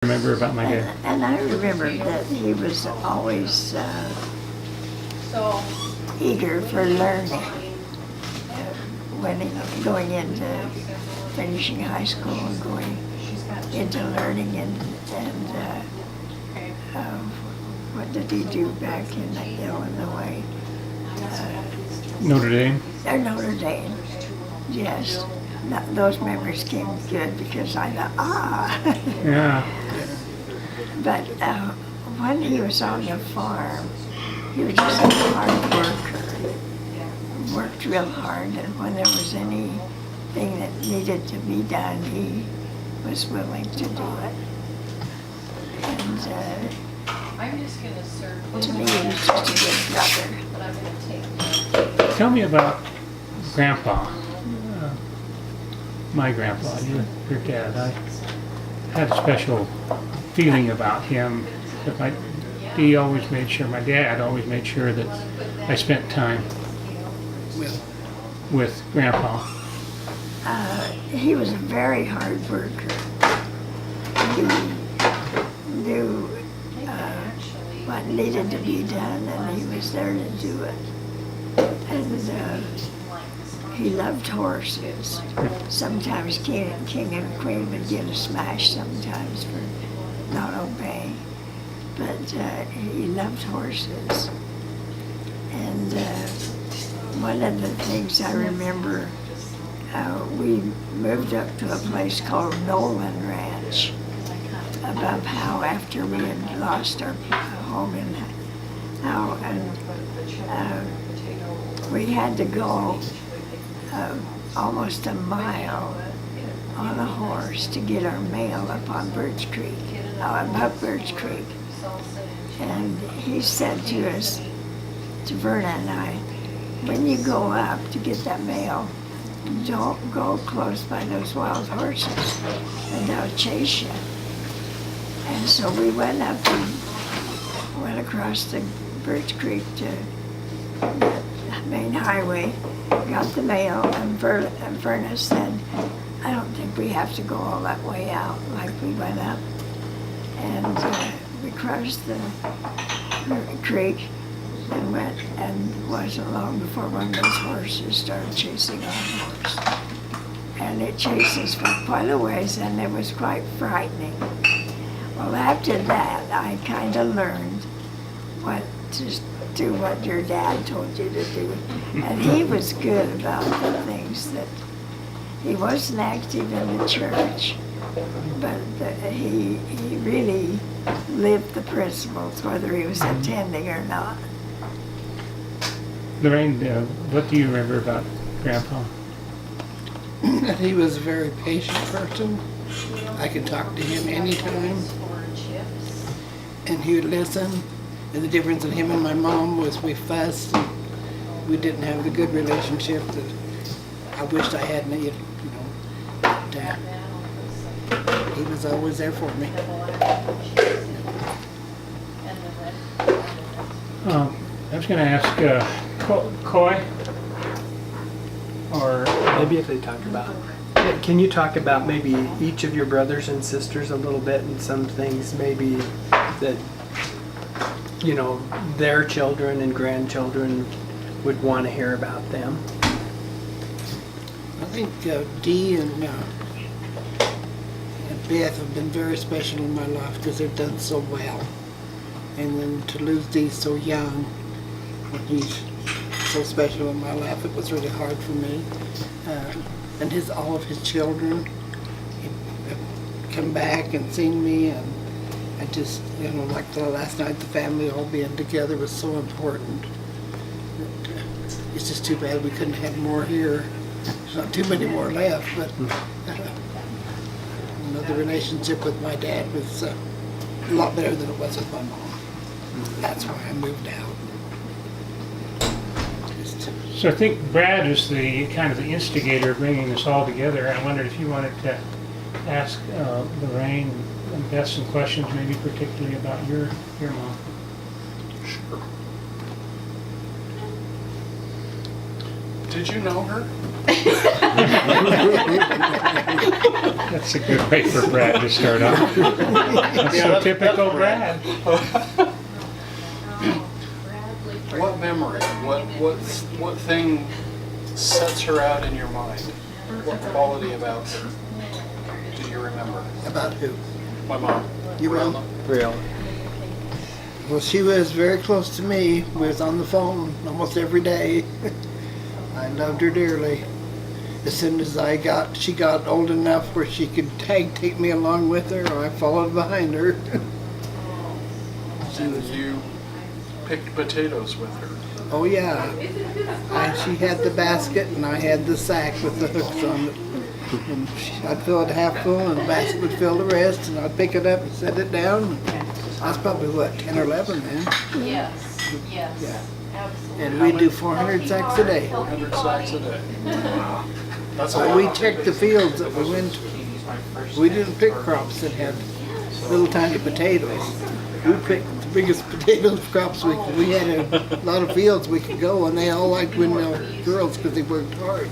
Remember about my dad? And I remember that he was always eager for learning when he going into finishing high school and going into learning and what did he do back in Illinois? Notre Dame? Notre Dame, yes. Those memories came good because I thought, Yeah. But when he was on the farm, he was just a hard worker. Worked real hard, and when there was anything that needed to be done, he was willing to do it. And I'm just gonna serve. to me, he was just a good brother. But I'm gonna take. Tell me about Grandpa. My grandpa, your dad. I had a special feeling about him. He always made sure, my dad always made sure that I spent time with Grandpa. He was a very hard worker. He knew what needed to be done, and he was there to do it. And he loved horses. Sometimes King and Queen would get a smash sometimes for not obeying. But he loved horses. And one of the things I remember, we moved up to a place called Noland Ranch above Howe after we had lost our home in Howe. And we had to go almost a mile on a horse to get our mail up on Birch Creek, above Birch Creek. And he said to us, to Verna and I, when you go up to get that mail, don't go close by those wild horses and they'll chase you. And so we went up and went across the Birch Creek to the main highway, got the mail, and Verna said, I don't think we have to go all that way out, like we went up. And we crossed the creek and went, and it wasn't long before one of those horses started chasing our horse. And it chased us for quite a ways, and it was quite frightening. Well, after that, I kind of learned what to do, what your dad told you to do. And he was good about the things that, he wasn't active in the church, but he really lived the principles, whether he was attending or not. Lorraine, what do you remember about Grandpa? He was a very patient person. I could talk to him anytime, and he would listen. And the difference in him and my mom was we fussed. And we didn't have the good relationship that I wished I had, you know. But he was always there for me. I was going to ask Coy, or Maybe if they talk about, can you talk about maybe each of your brothers and sisters a little bit and some things maybe that, you know, their children and grandchildren would want to hear about them? I think Dee and Beth have been very special in my life because they've done so well. And then to lose Dee so young, when he's so special in my life, it was really hard for me. And all of his children have come back and seen me, and I just, you know, like the last night, the family all being together was so important. It's just too bad we couldn't have more here. Not too many more left, but you know, the relationship with my dad was a lot better than it was with my mom. That's why I moved out. so I think Brad was the kind of the instigator of bringing this all together. I wondered if you wanted to ask Lorraine and Beth some questions, maybe particularly about your mom. Sure. Did you know her? That's a good way for Brad to start off. That's so typical Brad. What memory, what thing sets her out in your mind? What quality about her do you remember? About who? My mom. Your mom? Real. Well, she was very close to me. We was on the phone almost every day. I loved her dearly. As soon as she got old enough where she could take me along with her, I followed behind her. And you picked potatoes with her. Oh yeah. She had the basket and I had the sack with the hooks on it. And I'd fill it half full and the basket would fill the rest and I'd pick it up and set it down. I was probably, what, 10 or 11 then? Yes, Yeah. yes, absolutely. And we'd do 400 sacks a day. 100 sacks a day. That's a We lot. checked the fields that we went to. We didn't pick crops that had little tiny potatoes. We picked the biggest potato crops we had a lot of fields we could go and they all liked windmill girls because they worked hard.